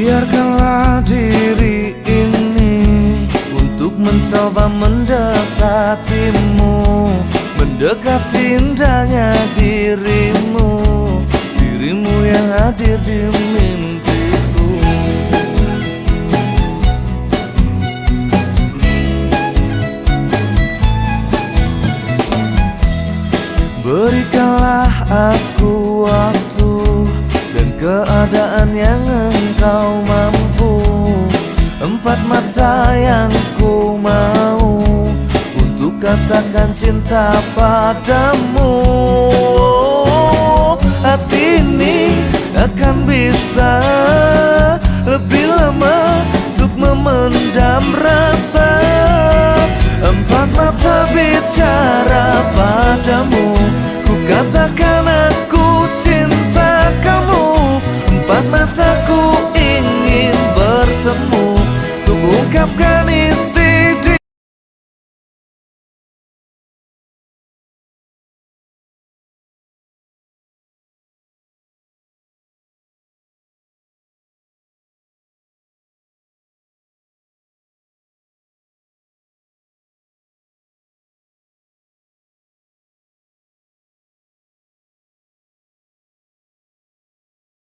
Biarkanlah diri ini untuk mencoba mendekatimu, mendekati indahnya dirimu, dirimu yang hadir di mimpiku. Berikanlah aku waktu dan keadaan yang engkau mampu, empat mata yang ku mau untuk katakan cinta padamu. Hati ini akan bisa